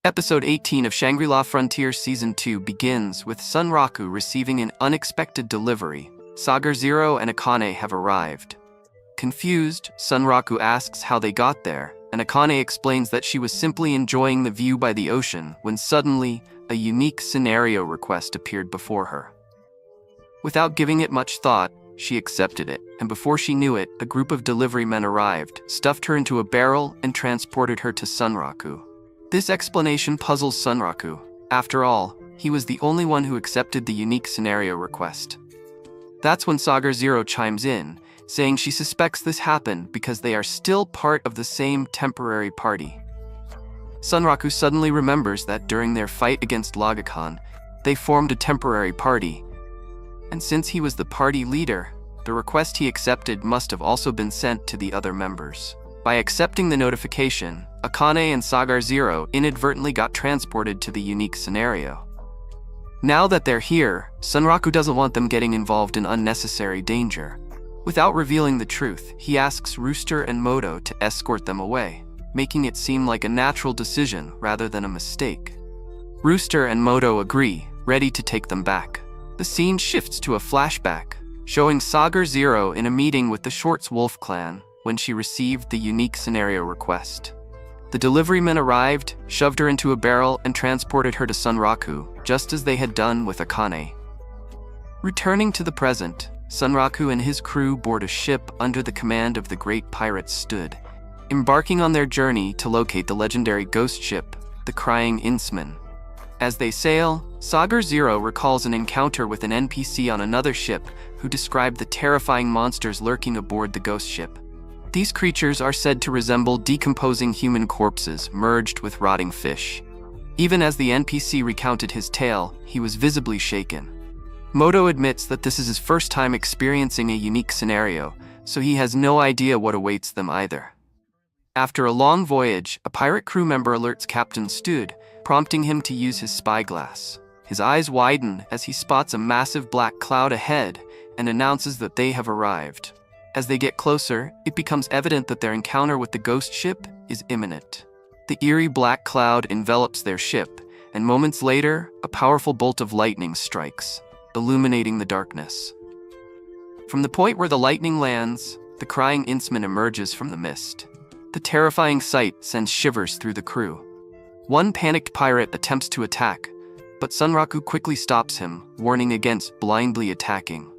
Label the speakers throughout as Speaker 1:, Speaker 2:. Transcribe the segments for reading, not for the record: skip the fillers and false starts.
Speaker 1: Episode 18 of Shangri-La Frontier Season 2 begins with Sunraku receiving an unexpected delivery. Sagar Zero and Akane have arrived. Confused, Sunraku asks how they got there, and Akane explains that she was simply enjoying the view by the ocean when suddenly, a unique scenario request appeared before her. Without giving it much thought, she accepted it, and before she knew it, a group of delivery men arrived, stuffed her into a barrel, and transported her to Sunraku. This explanation puzzles Sunraku. After all, he was the only one who accepted the unique scenario request. That's when Sagar Zero chimes in, saying she suspects this happened because they are still part of the same temporary party. Sunraku suddenly remembers that during their fight against Lagakan, they formed a temporary party, and since he was the party leader, the request he accepted must have also been sent to the other members. By accepting the notification, Akane and Sagar Zero inadvertently got transported to the unique scenario. Now that they're here, Sunraku doesn't want them getting involved in unnecessary danger. Without revealing the truth, he asks Rooster and Moto to escort them away, making it seem like a natural decision rather than a mistake. Rooster and Moto agree, ready to take them back. The scene shifts to a flashback, showing Sagar Zero in a meeting with the Shorts Wolf clan when she received the unique scenario request. The deliverymen arrived, shoved her into a barrel, and transported her to Sunraku, just as they had done with Akane. Returning to the present, Sunraku and his crew board a ship under the command of the great pirate Stud, embarking on their journey to locate the legendary ghost ship, the Crying Innsman. As they sail, Sagar Zero recalls an encounter with an NPC on another ship who described the terrifying monsters lurking aboard the ghost ship. These creatures are said to resemble decomposing human corpses merged with rotting fish. Even as the NPC recounted his tale, he was visibly shaken. Moto admits that this is his first time experiencing a unique scenario, so he has no idea what awaits them either. After a long voyage, a pirate crew member alerts Captain Stud, prompting him to use his spyglass. His eyes widen as he spots a massive black cloud ahead and announces that they have arrived. As they get closer, it becomes evident that their encounter with the ghost ship is imminent. The eerie black cloud envelops their ship, and moments later, a powerful bolt of lightning strikes, illuminating the darkness. From the point where the lightning lands, the Crying Innsman emerges from the mist. The terrifying sight sends shivers through the crew. One panicked pirate attempts to attack, but Sunraku quickly stops him, warning against blindly attacking.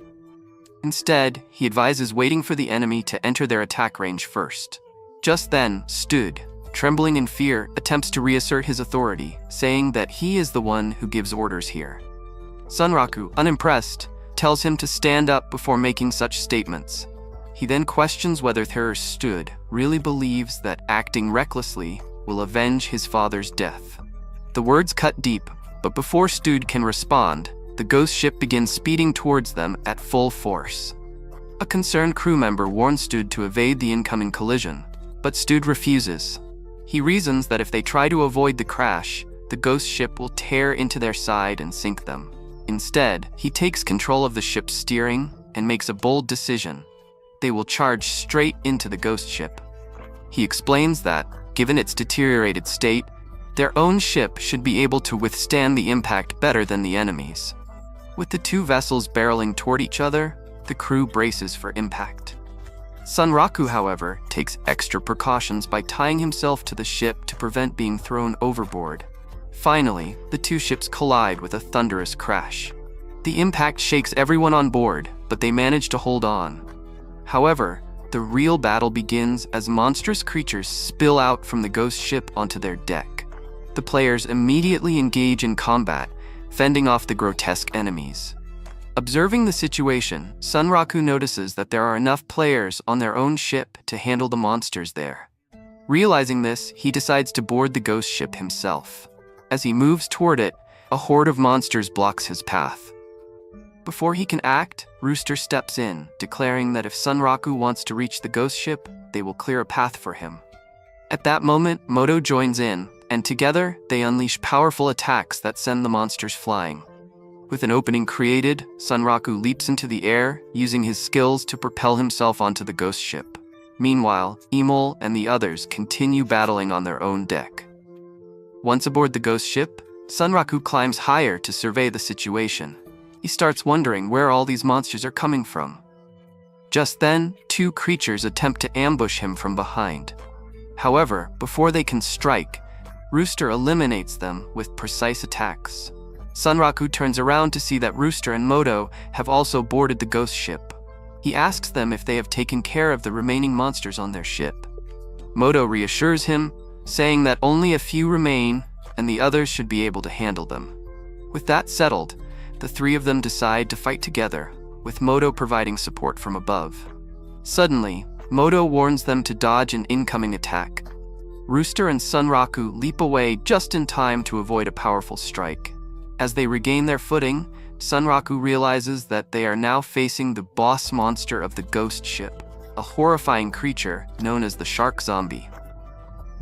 Speaker 1: Instead, he advises waiting for the enemy to enter their attack range first. Just then, Stud, trembling in fear, attempts to reassert his authority, saying that he is the one who gives orders here. Sunraku, unimpressed, tells him to stand up before making such statements. He then questions whether Stud really believes that acting recklessly will avenge his father's death. The words cut deep, but before Stud can respond, the ghost ship begins speeding towards them at full force. A concerned crew member warns Stud to evade the incoming collision, but Stud refuses. He reasons that if they try to avoid the crash, the ghost ship will tear into their side and sink them. Instead, he takes control of the ship's steering and makes a bold decision. They will charge straight into the ghost ship. He explains that, given its deteriorated state, their own ship should be able to withstand the impact better than the enemy's. With the two vessels barreling toward each other, the crew braces for impact. Sunraku, however, takes extra precautions by tying himself to the ship to prevent being thrown overboard. Finally, the two ships collide with a thunderous crash. The impact shakes everyone on board, but they manage to hold on. However, the real battle begins as monstrous creatures spill out from the ghost ship onto their deck. The players immediately engage in combat, fending off the grotesque enemies. Observing the situation, Sunraku notices that there are enough players on their own ship to handle the monsters there. Realizing this, he decides to board the ghost ship himself. As he moves toward it, a horde of monsters blocks his path. Before he can act, Rooster steps in, declaring that if Sunraku wants to reach the ghost ship, they will clear a path for him. At that moment, Moto joins in, and together, they unleash powerful attacks that send the monsters flying. With an opening created, Sunraku leaps into the air, using his skills to propel himself onto the ghost ship. Meanwhile, Emil and the others continue battling on their own deck. Once aboard the ghost ship, Sunraku climbs higher to survey the situation. He starts wondering where all these monsters are coming from. Just then, two creatures attempt to ambush him from behind. However, before they can strike, Rooster eliminates them with precise attacks. Sunraku turns around to see that Rooster and Moto have also boarded the ghost ship. He asks them if they have taken care of the remaining monsters on their ship. Moto reassures him, saying that only a few remain and the others should be able to handle them. With that settled, the three of them decide to fight together, with Moto providing support from above. Suddenly, Moto warns them to dodge an incoming attack. Rooster and Sunraku leap away just in time to avoid a powerful strike. As they regain their footing, Sunraku realizes that they are now facing the boss monster of the ghost ship, a horrifying creature known as the shark zombie.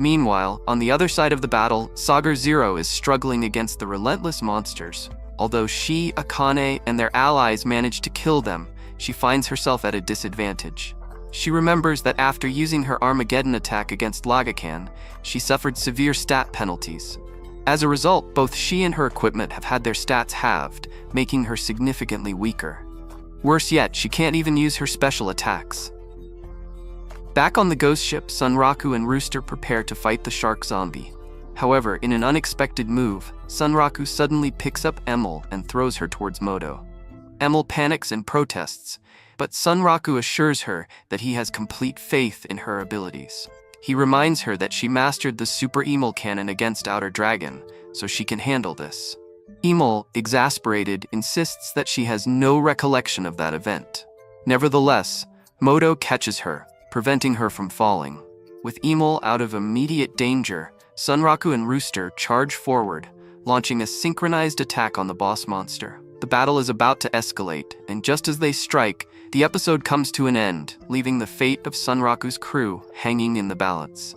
Speaker 1: Meanwhile, on the other side of the battle, Sagar Zero is struggling against the relentless monsters. Although she, Akane, and their allies manage to kill them, she finds herself at a disadvantage. She remembers that after using her Armageddon attack against Lagacan, she suffered severe stat penalties. As a result, both she and her equipment have had their stats halved, making her significantly weaker. Worse yet, she can't even use her special attacks. Back on the ghost ship, Sunraku and Rooster prepare to fight the shark zombie. However, in an unexpected move, Sunraku suddenly picks up Emil and throws her towards Moto. Emil panics and protests, but Sunraku assures her that he has complete faith in her abilities. He reminds her that she mastered the Super Emil cannon against Outer Dragon, so she can handle this. Emil, exasperated, insists that she has no recollection of that event. Nevertheless, Moto catches her, preventing her from falling. With Emil out of immediate danger, Sunraku and Rooster charge forward, launching a synchronized attack on the boss monster. The battle is about to escalate, and just as they strike, the episode comes to an end, leaving the fate of Sunraku's crew hanging in the balance.